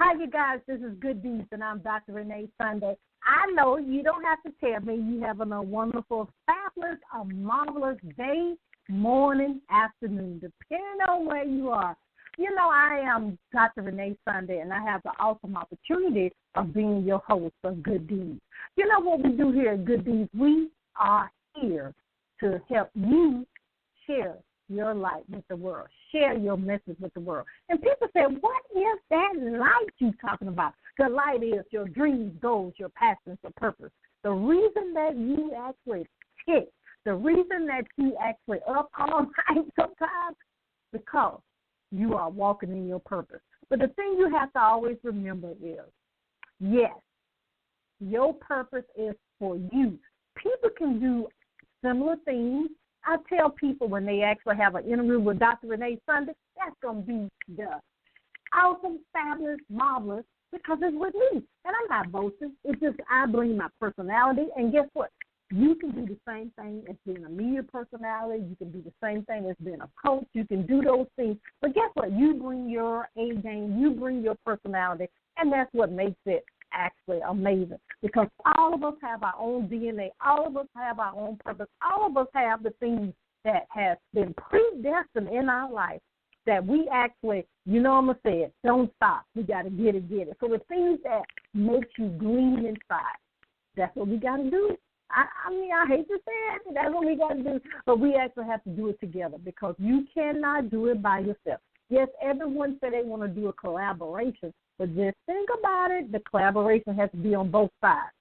Hi, you guys. This is Good Deeds, and I'm Dr. Renee Sunday. I know you don't have to tell me you're having a wonderful, fabulous, a marvelous day, morning, afternoon, depending on where you are. You know, I am Dr. Renee Sunday, and I have the awesome opportunity of being your host of Good Deeds. You know what we do here at Good Deeds? We are here to help you share your light with the world, share your message with the world. And people say, what is that light you talking about? The light is your dreams, goals, your passions, your purpose. The reason that you actually tick, the reason that you actually up all night sometimes, because you are walking in your purpose. But the thing you have to always remember is, yes, your purpose is for you. People can do similar things. I tell people when they actually have an interview with Dr. Renee Sunday, that's going to be the awesome, fabulous, marvelous, because it's with me. And I'm not boasting. It's just I bring my personality. And guess what? You can do the same thing as being a media personality. You can do the same thing as being a coach. You can do those things. But guess what? You bring your A game. You bring your personality. And that's what makes it actually amazing, because all of us have our own DNA. All of us have our own purpose. All of us have the things that have been predestined in our life that we actually, you know I'm going to say it, don't stop. We got to get it. So the things that make you gleam inside, that's what we got to do. I mean, I hate to say it, that's what we got to do, but we actually have to do it together, because you cannot do it by yourself. Yes, everyone said they want to do a collaboration, but just think about it. The collaboration has to be on both sides.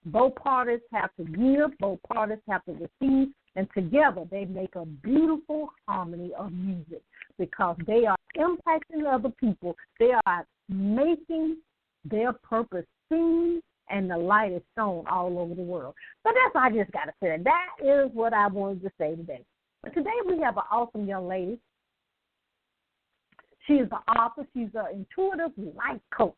Both parties have to give. Both parties have to receive. And together they make a beautiful harmony of music, because they are impacting other people. They are making their purpose seen, and the light is shown all over the world. So that's what I just got to say. That is what I wanted to say today. But today we have an awesome young lady. She is an author. She's an intuitive life coach.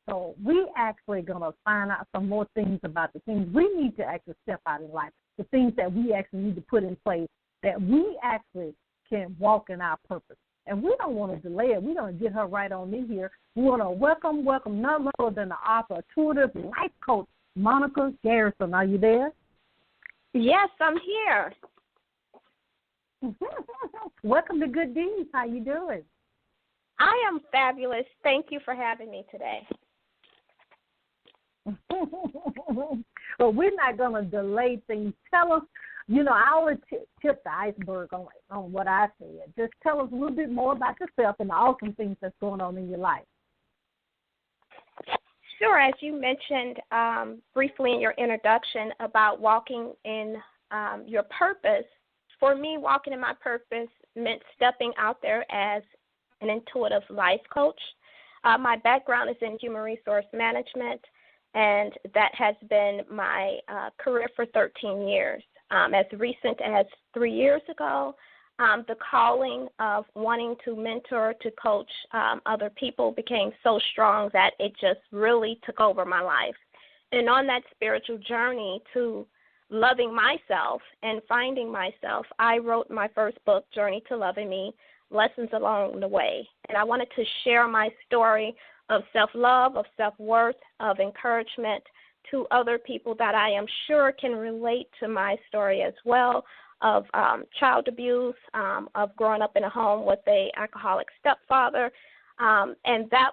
So we actually going to find out some more things about the things we need to actually step out in life, the things that we actually need to put in place, that we actually can walk in our purpose. And we don't want to delay it. We don't get her right on in here. We want to welcome none other than the author, intuitive life coach, Monica Garrison. Are you there? Yes, I'm here. Welcome to Good Deeds. How you doing? I am fabulous. Thank you for having me today. Well, we're not going to delay things. Tell us, you know, I always tip the iceberg on what I said. Just tell us a little bit more about yourself and the awesome things that's going on in your life. Sure. As you mentioned briefly in your introduction about walking in your purpose, for me, walking in my purpose meant stepping out there as an intuitive life coach. My background is in human resource management, and that has been my career for 13 years. As recent as 3 years ago, the calling of wanting to mentor, to coach other people became so strong that it just really took over my life. And on that spiritual journey to loving myself and finding myself, I wrote my first book, Journey to Loving Me, Lessons Along the Way. And I wanted to share my story of self-love, of self-worth, of encouragement to other people that I am sure can relate to my story as well, of child abuse, of growing up in a home with an alcoholic stepfather. And that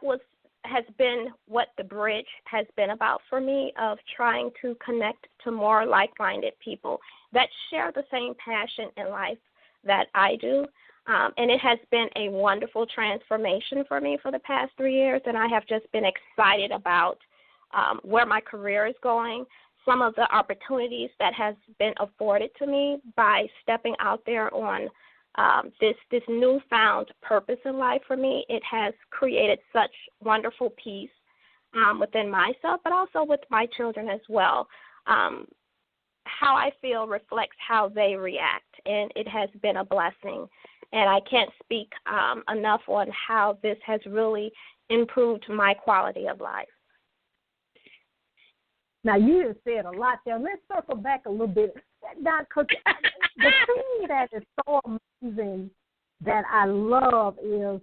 has been what the bridge has been about for me, of trying to connect to more like-minded people that share the same passion in life that I do. And it has been a wonderful transformation for me for the past 3 years, and I have just been excited about where my career is going, some of the opportunities that has been afforded to me by stepping out there on this newfound purpose in life for me. It has created such wonderful peace within myself, but also with my children as well. How I feel reflects how they react, and it has been a blessing. And I can't speak enough on how this has really improved my quality of life. Now, you just said a lot there. Let's circle back a little bit. Now, because the thing that is so amazing that I love is,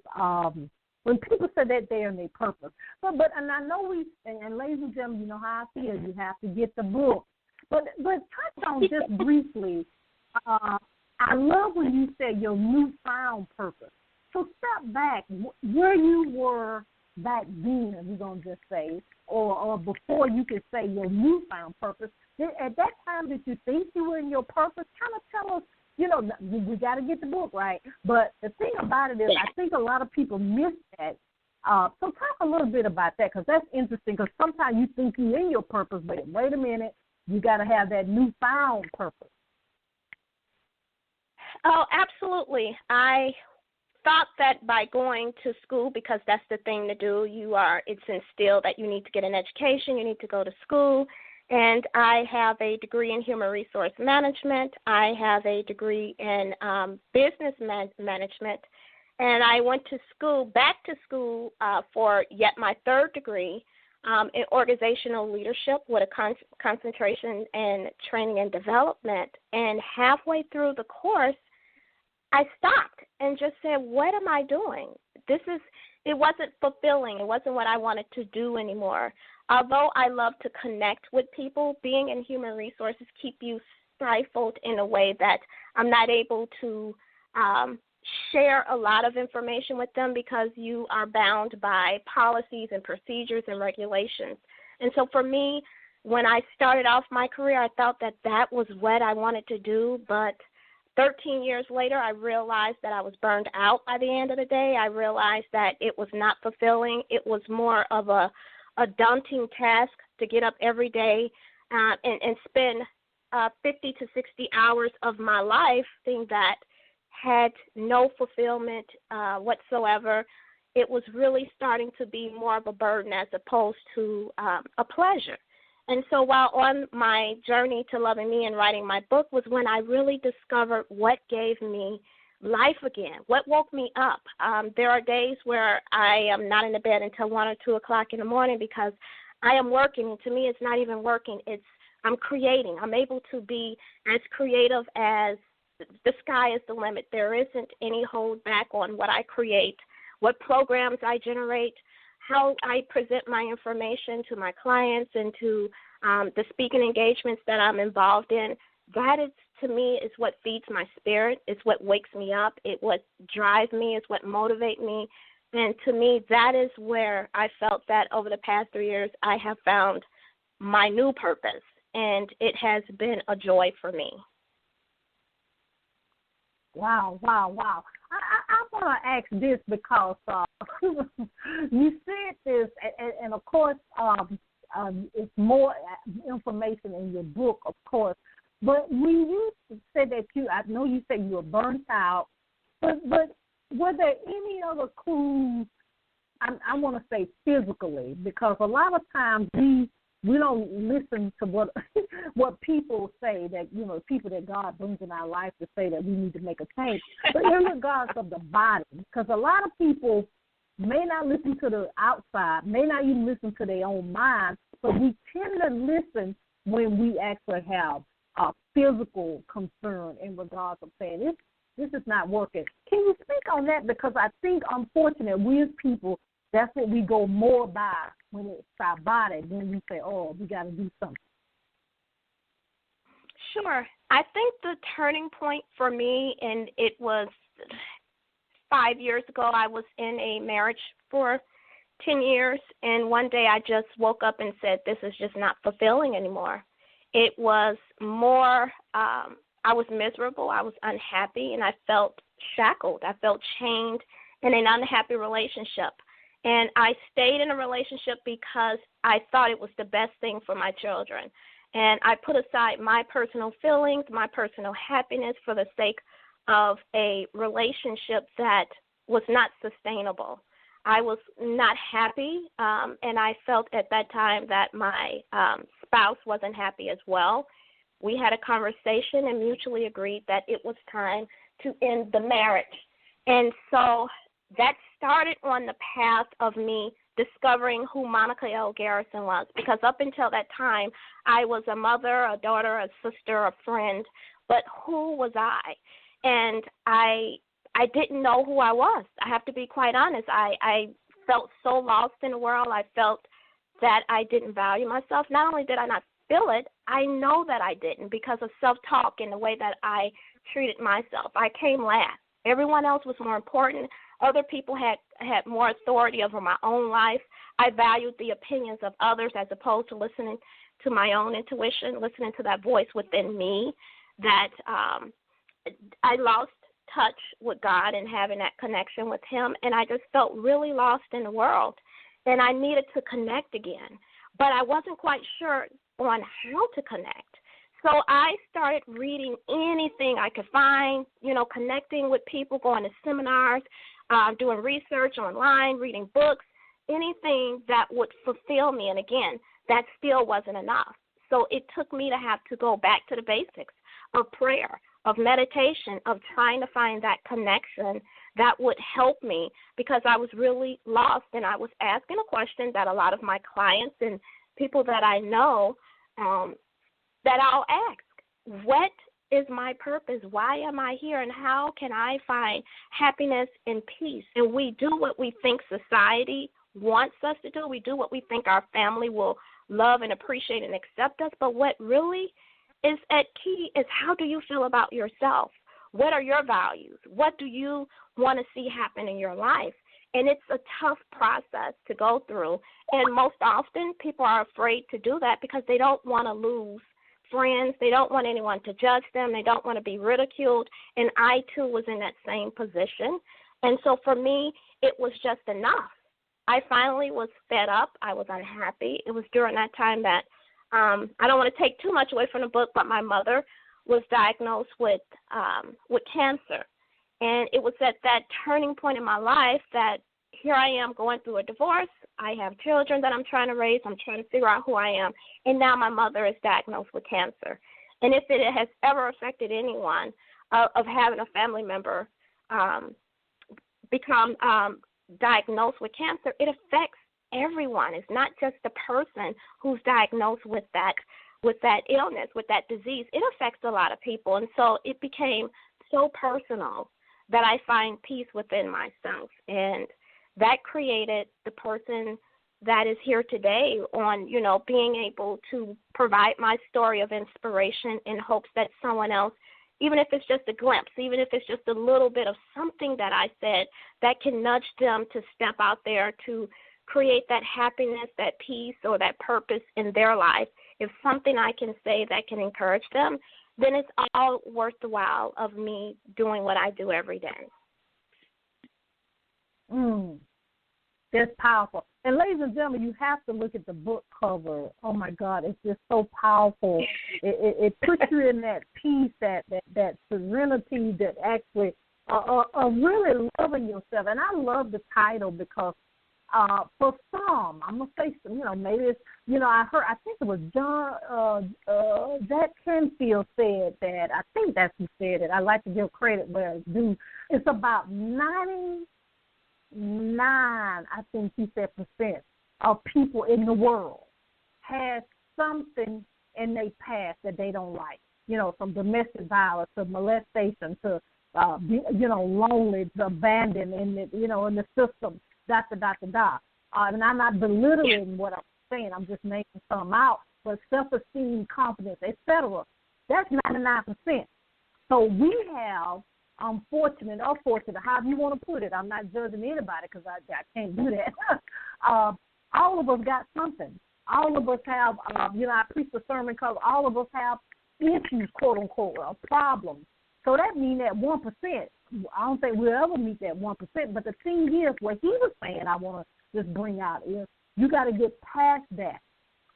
when people say that they're in their purpose. But and I know and ladies and gentlemen, you know how I feel. You have to get the book. But touch on just briefly. I love when you said your newfound purpose. So step back, where you were back then, we're going to just say, or before you could say your newfound purpose. At that time, did you think you were in your purpose? Kind of tell us, you know, we got to get the book right. But the thing about it is I think a lot of people miss that. So talk a little bit about that, because that's interesting, because sometimes you think you're in your purpose, but wait a minute, you got to have that newfound purpose. Oh, absolutely. I thought that by going to school, because that's the thing to do, it's instilled that you need to get an education, you need to go to school. And I have a degree in human resource management. I have a degree in business management. And I went back to school for yet my third degree in organizational leadership with a concentration in training and development. And halfway through the course, I stopped and just said, what am I doing? It wasn't fulfilling. It wasn't what I wanted to do anymore. Although I love to connect with people, being in human resources keep you stifled in a way that I'm not able to share a lot of information with them, because you are bound by policies and procedures and regulations. And so for me, when I started off my career, I thought that was what I wanted to do, but 13 years later, I realized that I was burned out by the end of the day. I realized that it was not fulfilling. It was more of a daunting task to get up every day and spend 50 to 60 hours of my life thing that had no fulfillment whatsoever. It was really starting to be more of a burden as opposed to a pleasure. And so while on my journey to loving me and writing my book was when I really discovered what gave me life again, what woke me up. There are days where I am not in the bed until 1 or 2 o'clock in the morning because I am working, and to me it's not even working. I'm creating. I'm able to be as creative as the sky is the limit. There isn't any hold back on what I create, what programs I generate, how I present my information to my clients and to the speaking engagements that I'm involved in. That is, to me, is what feeds my spirit. It's what wakes me up. It's what drives me. It's what motivates me. And to me, that is where I felt that over the past 3 years I have found my new purpose, and it has been a joy for me. Wow. I want to ask this because you said this, and of course, it's more information in your book, of course. But when you said that I know you said you were burnt out, but were there any other clues, I want to say physically, because a lot of times we don't listen to what people say, that, you know, people that God brings in our life to say that we need to make a change. But in regards of the body, because a lot of people may not listen to the outside, may not even listen to their own mind, but we tend to listen when we actually have a physical concern in regards of saying this is not working. Can you speak on that? Because I think, unfortunately, we as people, that's what we go more by when it's our body. Then we say, oh, we got to do something. Sure. I think the turning point for me, and it was 5 years ago, I was in a marriage for 10 years, and one day I just woke up and said, this is just not fulfilling anymore. It was more, I was miserable, I was unhappy, and I felt shackled. I felt chained in an unhappy relationship. And I stayed in a relationship because I thought it was the best thing for my children. And I put aside my personal feelings, my personal happiness for the sake of a relationship that was not sustainable. I was not happy, and I felt at that time that my spouse wasn't happy as well. We had a conversation and mutually agreed that it was time to end the marriage. And so that started on the path of me discovering who Monica L. Garrison was, because up until that time, I was a mother, a daughter, a sister, a friend, but who was I? And I I didn't know who I was. I have to be quite honest. I felt so lost in the world. I felt that I didn't value myself. Not only did I not feel it, I know that I didn't because of self-talk and the way that I treated myself. I came last. Everyone else was more important. Other people had more authority over my own life. I valued the opinions of others as opposed to listening to my own intuition, listening to that voice within me, that I lost touch with God and having that connection with him, and I just felt really lost in the world, and I needed to connect again, but I wasn't quite sure on how to connect. So I started reading anything I could find, connecting with people, going to seminars, doing research online, reading books, anything that would fulfill me. And again, that still wasn't enough. So it took me to have to go back to the basics of prayer, of meditation, of trying to find that connection that would help me because I was really lost, and I was asking a question that a lot of my clients and people that I know that I'll ask, what is my purpose? Why am I here, and how can I find happiness and peace? And we do what we think society wants us to do. We do what we think our family will love and appreciate and accept us, but what really is at key is how do you feel about yourself? What are your values? What do you want to see happen in your life? And it's a tough process to go through, and most often people are afraid to do that because they don't want to lose friends. They don't want anyone to judge them. They don't want to be ridiculed, and I, too, was in that same position. And so for me, it was just enough. I finally was fed up. I was unhappy. It was during that time that I don't want to take too much away from the book, but my mother was diagnosed with cancer. And it was at that turning point in my life that here I am going through a divorce. I have children that I'm trying to raise. I'm trying to figure out who I am. And now my mother is diagnosed with cancer. And if it has ever affected anyone of having a family member become diagnosed with cancer, it affects everyone. It's not just the person who's diagnosed with that illness, with that disease. It affects a lot of people. And so it became so personal that I find peace within myself. And that created the person that is here today on, being able to provide my story of inspiration in hopes that someone else, even if it's just a glimpse, even if it's just a little bit of something that I said that can nudge them to step out there to create that happiness, that peace, or that purpose in their life. If something I can say that can encourage them, then it's all worth the while of me doing what I do every day. That's powerful. And ladies and gentlemen, you have to look at the book cover. Oh, my God, it's just so powerful. It puts you in that peace, that serenity, that actually really loving yourself. And I love the title because for some, I'm going to say some, maybe it's, I think it was John, Jack Canfield said that. I think that's who said it. I like to give credit where it's due. It's about 99, I think he said, percent of people in the world has something in their past that they don't like. From domestic violence to molestation to, lonely to abandoned in the system. And I'm not belittling what I'm saying. I'm just making some out. But self-esteem, confidence, etc., that's 99%. So we have, unfortunate or fortunate, however you want to put it. I'm not judging anybody because I can't do that. All of us got something. All of us have, I preach a sermon because all of us have issues, quote unquote, or problems. So that means that 1%. I don't think we'll ever meet that 1%. But the thing is, what he was saying, I want to just bring out is you got to get past that.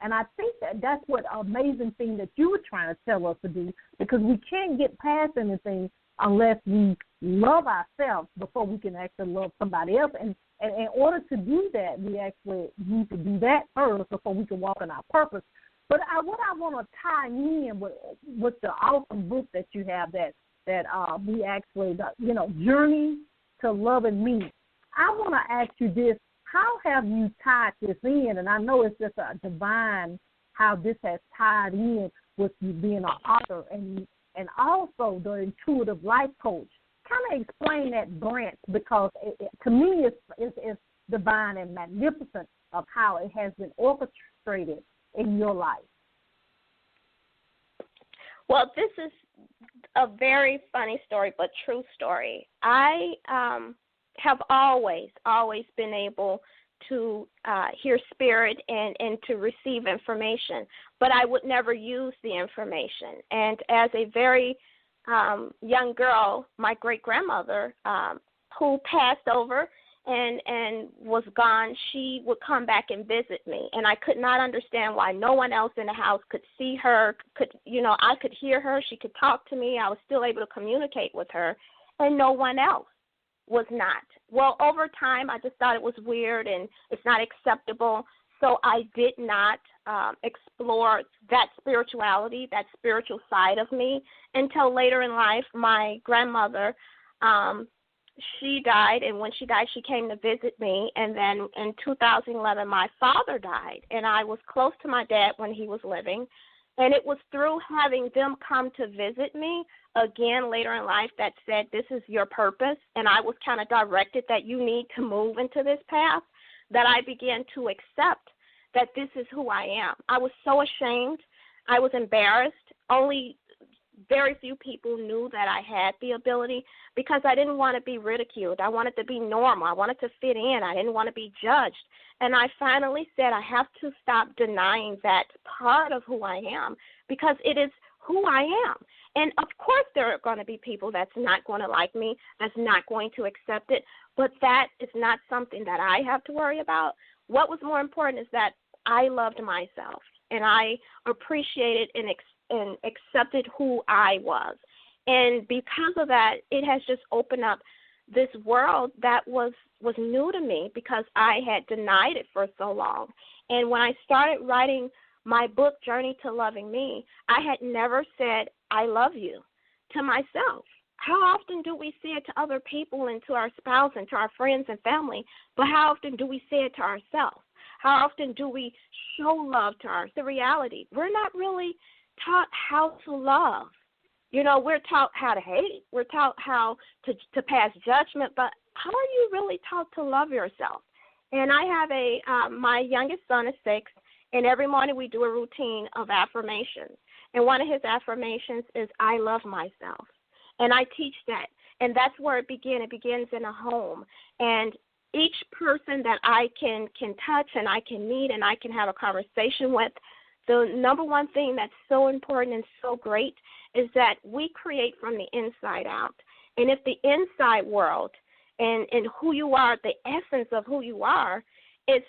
And I think that's what amazing thing that you were trying to tell us to do, because we can't get past anything unless we love ourselves before we can actually love somebody else. And in order to do that, we actually need to do that first before we can walk in our purpose. But what I want to tie in with the awesome book that you have that we actually, Journey to Loving Me. I want to ask you this. How have you tied this in? And I know it's just a divine how this has tied in with you being an author and also the intuitive life coach. kind of explain that branch, because to me it's divine and magnificent of how it has been orchestrated in your life. Well, this is a very funny story, but true story. I have always been able to hear spirit and to receive information, but I would never use the information. And as a very young girl, my great-grandmother, who passed over and was gone, she would come back and visit me, and I could not understand why no one else in the house could see her, I could hear her, she could talk to me, I was still able to communicate with her, and no one else was not. Well, over time, I just thought it was weird and it's not acceptable, so I did not explore that spirituality, that spiritual side of me, until later in life. My grandmother, she died, and when she died, she came to visit me, and then in 2011, my father died, and I was close to my dad when he was living, and it was through having them come to visit me again later in life that said, this is your purpose, and I was kind of directed that you need to move into this path, that I began to accept that this is who I am. I was so ashamed. I was embarrassed. Only very few people knew that I had the ability, because I didn't want to be ridiculed. I wanted to be normal. I wanted to fit in. I didn't want to be judged. And I finally said I have to stop denying that part of who I am, because it is who I am. And, of course, there are going to be people that's not going to like me, that's not going to accept it, but that is not something that I have to worry about. What was more important is that I loved myself, and I appreciated and accepted who I was. And because of that, it has just opened up this world that was new to me, because I had denied it for so long. And when I started writing my book, Journey to Loving Me, I had never said, I love you, to myself. How often do we say it to other people and to our spouse and to our friends and family, but how often do we say it to ourselves? How often do we show love to ourselves? The reality, we're not really taught how to love. We're taught how to hate. We're taught how to pass judgment, but how are you really taught to love yourself? And I have my youngest son is 6, and every morning we do a routine of affirmations. And one of his affirmations is, I love myself. And I teach that. And that's where it begins. It begins in a home. And each person that I can touch and I can meet and I can have a conversation with, the number one thing that's so important and so great is that we create from the inside out. And if the inside world and who you are, the essence of who you are, it's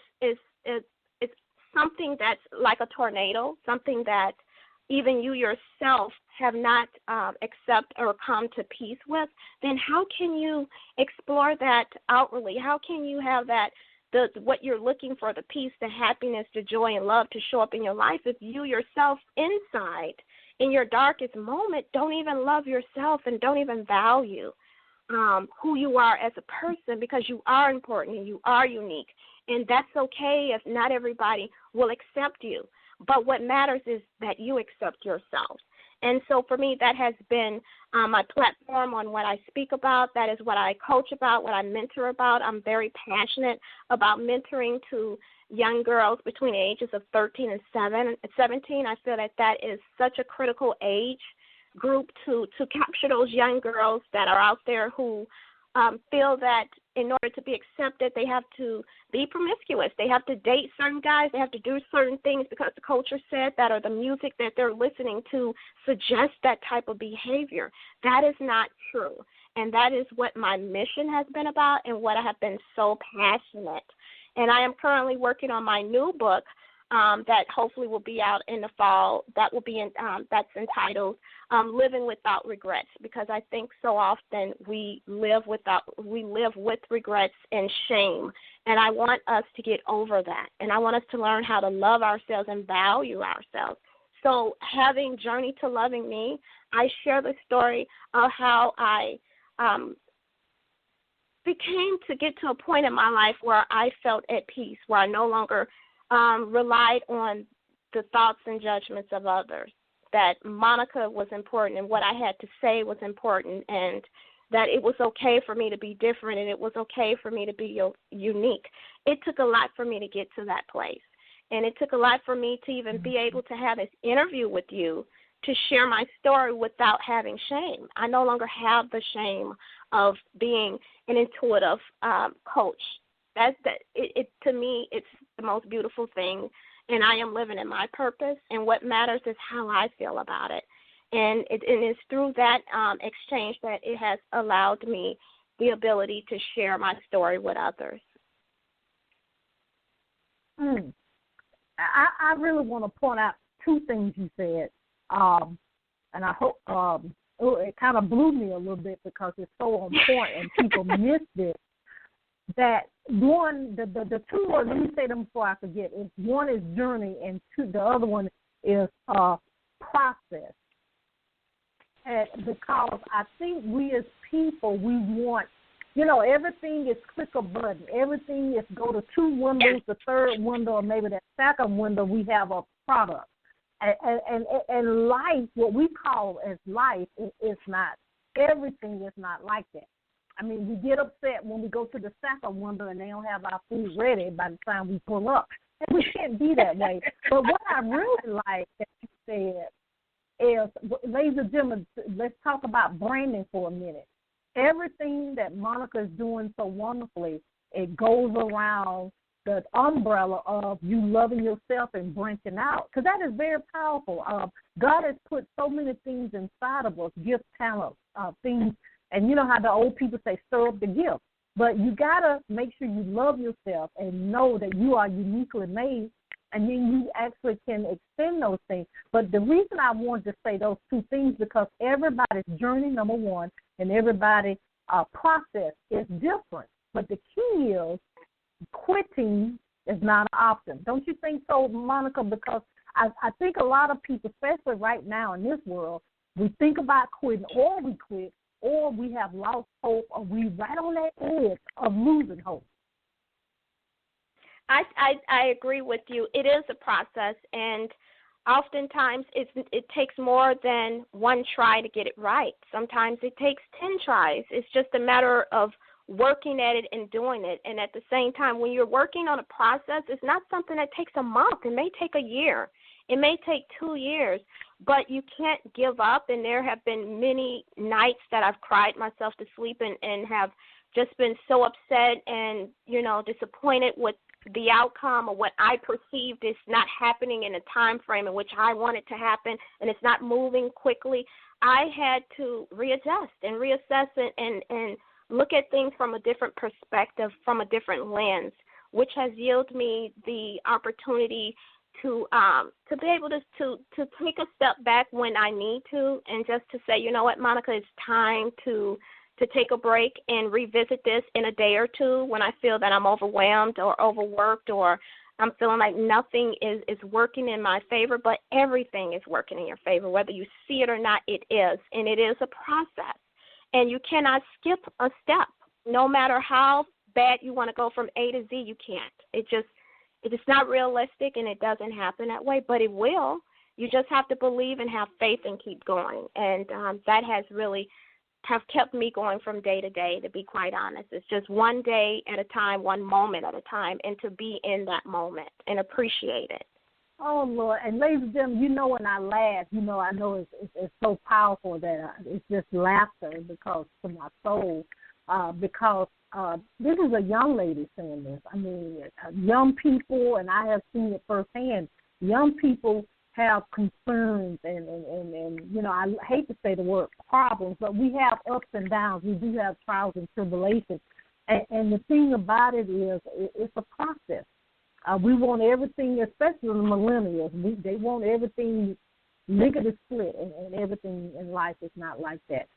something that's like a tornado, something that even you yourself have not accept or come to peace with, then how can you explore that outwardly? How can you have that, what you're looking for, the peace, the happiness, the joy, and love to show up in your life if you yourself inside, in your darkest moment, don't even love yourself and don't even value who you are as a person, because you are important and you are unique. And that's okay if not everybody will accept you. But what matters is that you accept yourself. And so for me, that has been my platform on what I speak about. That is what I coach about, what I mentor about. I'm very passionate about mentoring to young girls between the ages of 13 and 17. I feel that is such a critical age group to capture those young girls that are out there who feel that in order to be accepted, they have to be promiscuous. They have to date certain guys. They have to do certain things because the culture said that, or the music that they're listening to suggests that type of behavior. That is not true. And that is what my mission has been about and what I have been so passionate. And I am currently working on my new book that hopefully will be out in the fall. That will be that's entitled Living Without Regrets, because I think so often we live with regrets and shame, and I want us to get over that, and I want us to learn how to love ourselves and value ourselves. So having Journey to Loving Me, I share the story of how I became to get to a point in my life where I felt at peace, where I no longer relied on the thoughts and judgments of others, that Monica was important and what I had to say was important, and that it was okay for me to be different and it was okay for me to be unique. It took a lot for me to get to that place. And it took a lot for me to even be able to have this interview with you to share my story without having shame. I no longer have the shame of being an intuitive coach. To me, it's the most beautiful thing, and I am living in my purpose, and what matters is how I feel about it. And it's through that exchange that it has allowed me the ability to share my story with others. I really want to point out two things you said, and I hope it kind of blew me a little bit because it's so on point and people missed it. That one, the two words, let me say them before I forget. One is journey, and the other one is process. Because I think we as people, we want, everything is click a button. Everything is go to two windows, the third window, or maybe the second window, we have a product. And life, what we call as life, is not, everything is not like that. I mean, we get upset when we go to the second window and they don't have our food ready by the time we pull up. And we can't be that way. But what I really like that you said is, ladies and gentlemen, let's talk about branding for a minute. Everything that Monica is doing so wonderfully, it goes around the umbrella of you loving yourself and branching out, because that is very powerful. God has put so many things inside of us, gifts, talents, things, and you know how the old people say, stir up the gift. But you got to make sure you love yourself and know that you are uniquely made, and then you actually can extend those things. But the reason I wanted to say those two things, because everybody's journey, number one, and everybody's process is different. But the key is quitting is not an option. Don't you think so, Monica? Because I think a lot of people, especially right now in this world, we think about quitting, or we quit, or we have lost hope, or we right on that edge of losing hope. I agree with you. It is a process, and oftentimes it takes more than one try to get it right. Sometimes it takes 10 tries. It's just a matter of working at it and doing it. And at the same time, when you're working on a process, it's not something that takes a month. It may take a year. It may take 2 years, but you can't give up. And there have been many nights that I've cried myself to sleep and have just been so upset and, disappointed with the outcome or what I perceived is not happening in a time frame in which I want it to happen, and it's not moving quickly. I had to readjust and reassess it and look at things from a different perspective, from a different lens, which has yielded me the opportunity to be able to take a step back when I need to, and just to say, you know what, Monica, it's time to take a break and revisit this in a day or two when I feel that I'm overwhelmed or overworked, or I'm feeling like nothing is working in my favor, but everything is working in your favor. Whether you see it or not, it is, and it is a process. And you cannot skip a step. No matter how bad you want to go from A to Z, you can't. It's not realistic, and it doesn't happen that way, but it will. You just have to believe and have faith and keep going. And that has really have kept me going from day to day, to be quite honest. It's just one day at a time, one moment at a time, and to be in that moment and appreciate it. Oh, Lord. And ladies and gentlemen, when I laugh, I know it's so powerful that it's just laughter because to my soul, because this is a young lady saying this. I mean, young people, and I have seen it firsthand, young people have concerns and I hate to say the word problems, but we have ups and downs. We do have trials and tribulations. And the thing about it is it's a process. We want everything, especially the millennials. They want everything lickety split, and everything in life is not like that.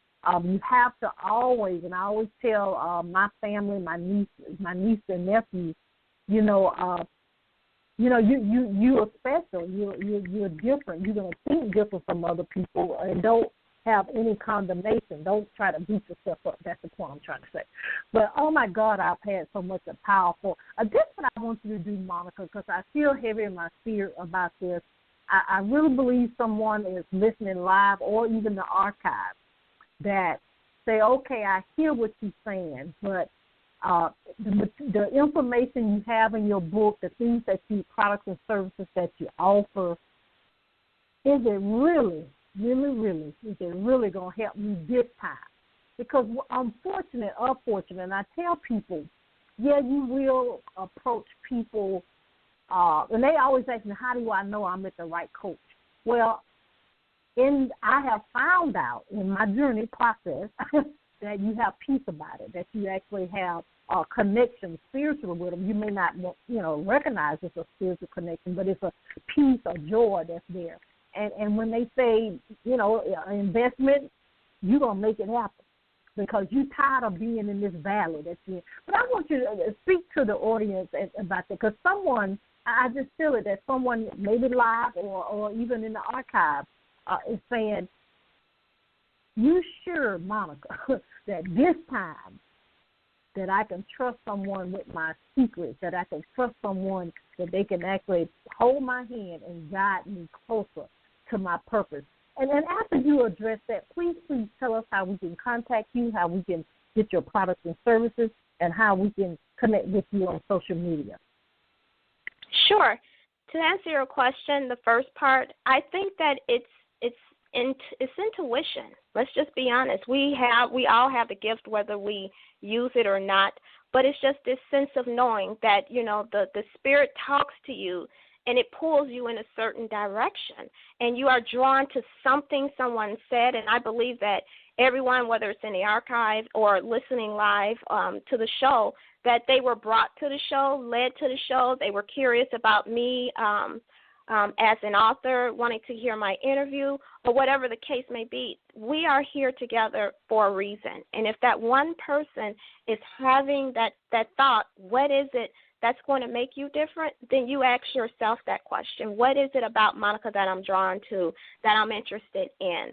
You have to always, and I always tell my family, my niece and nephews, you are special. You're different. You're gonna think different from other people, and don't have any condemnation. Don't try to beat yourself up. That's the point I'm trying to say. But, oh, my God, I've had so much of powerful. This is what I want you to do, Monica, because I feel heavy in my spirit about this. I really believe someone is listening live or even the archive that say, okay, I hear what you're saying, but the information you have in your book, the things that you, products and services that you offer, is it really going to help me this time? Because I'm fortunate or fortunate, and I tell people, yeah, you will approach people, and they always ask me, how do I know I'm at the right coach? Well, I have found out in my journey process that you have peace about it, that you actually have a connection spiritual with them. You may not, recognize it's a spiritual connection, but it's a peace, a joy that's there. And when they say, investment, you're going to make it happen because you're tired of being in this valley that you're in. But I want you to speak to the audience about that, because someone, I just feel it, that someone maybe live or even in the archive is saying, you sure, Monica, that this time that I can trust someone with my secrets, that I can trust someone that they can actually hold my hand and guide me closer to my purpose. And then after you address that, please tell us how we can contact you, how we can get your products and services, and how we can connect with you on social media. Sure. To answer your question, the first part, I think that it's intuition. Let's just be honest. We all have the gift, whether we use it or not. But it's just this sense of knowing that the spirit talks to you, and it pulls you in a certain direction, and you are drawn to something someone said. And I believe that everyone, whether it's in the archive or listening live to the show, that they were brought to the show, led to the show. They were curious about me as an author, wanting to hear my interview, or whatever the case may be. We are here together for a reason. And if that one person is having that thought, what is it that's going to make you different, then you ask yourself that question. What is it about Monica that I'm drawn to, that I'm interested in?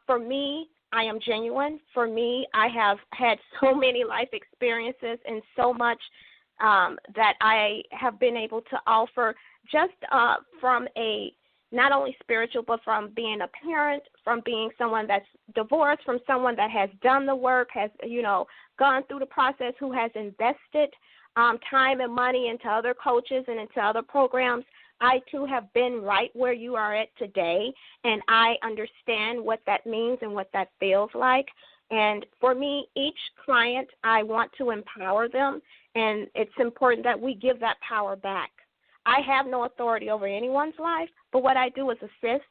For me, I am genuine. For me, I have had so many life experiences and so much that I have been able to offer just from a not only spiritual, but from being a parent, from being someone that's divorced, from someone that has done the work, has, gone through the process, who has invested time and money into other coaches and into other programs. I, too, have been right where you are at today, and I understand what that means and what that feels like. And for me, each client, I want to empower them, and it's important that we give that power back. I have no authority over anyone's life, but what I do is assist,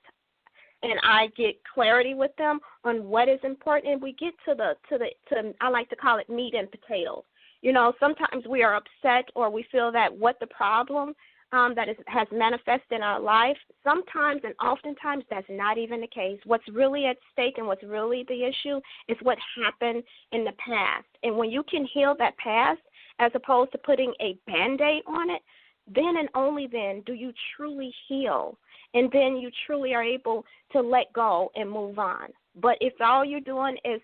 and I get clarity with them on what is important, and we get to I like to call it meat and potatoes. Sometimes we are upset, or we feel that what the problem has manifested in our life, sometimes and oftentimes that's not even the case. What's really at stake and what's really the issue is what happened in the past. And when you can heal that past, as opposed to putting a Band-Aid on it, then and only then do you truly heal, and then you truly are able to let go and move on. But if all you're doing is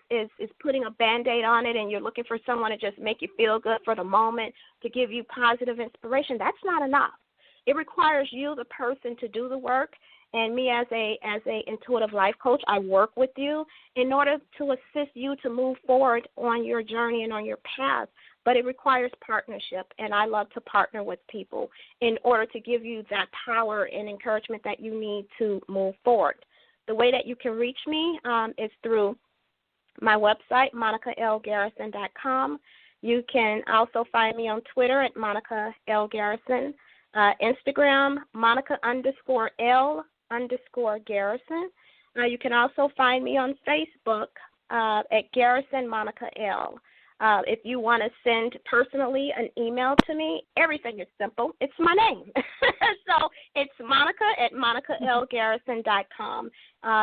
putting a Band-Aid on it, and you're looking for someone to just make you feel good for the moment, to give you positive inspiration, that's not enough. It requires you, the person, to do the work. And me as a intuitive life coach, I work with you in order to assist you to move forward on your journey and on your path. But it requires partnership, and I love to partner with people in order to give you that power and encouragement that you need to move forward. The way that you can reach me is through my website, monicalgarrison.com. You can also find me on Twitter at Monica L. Garrison, Instagram, Monica_L_Garrison. You can also find me on Facebook at Garrison Monica L. If you want to send personally an email to me, everything is simple. It's my name. So it's Monica at monicalgarrison.com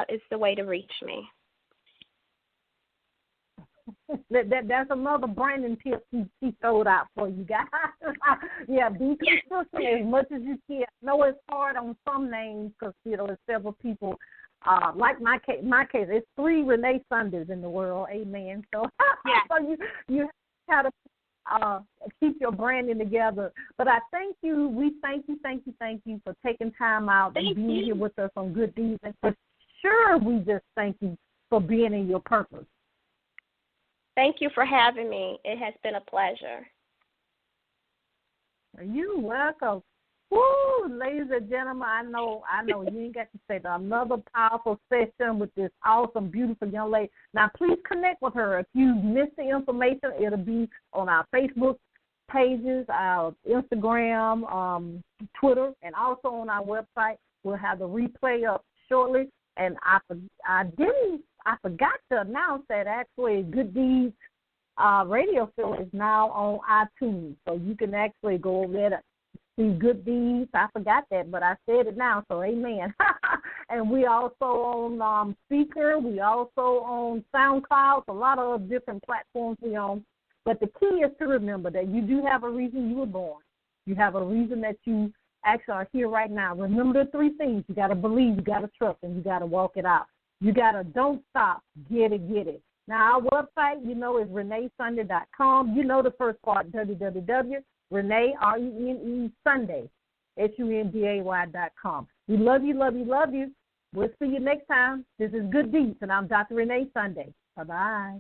is the way to reach me. That's another branding tip she thrown out for you guys. Yeah, be consistent as much as you can. I know it's hard on some names because, there's several people. Like my case, it's 3 Renee Sundays in the world. Amen. So, yeah. So you have to keep your branding together. But I thank you. We thank you for taking time out and being here with us on Good Deeds. And for sure, we just thank you for being in your purpose. Thank you for having me. It has been a pleasure. You're welcome. Woo, ladies and gentlemen, I know you ain't got to say that. Another powerful session with this awesome, beautiful young lady. Now, please connect with her. If you missed the information, it'll be on our Facebook pages, our Instagram, Twitter, and also on our website. We'll have the replay up shortly. And I forgot to announce that actually Good Deeds radio show is now on iTunes, so you can actually go over there to see Good Deeds. I forgot that, but I said it now, so amen. And we also on Spreaker. We also on SoundCloud. A lot of different platforms we on. But the key is to remember that you do have a reason you were born. You have a reason that you actually are here right now. Remember the three things. You got to believe, you got to trust, and you got to walk it out. You got to don't stop, get it. Now, our website, is reneesunday.com. You know the first part, www.renee, R-E-N-E, Sunday, SUNDAY.com. We love you. We'll see you next time. This is Good Deeds, and I'm Dr. Renee Sunday. Bye-bye.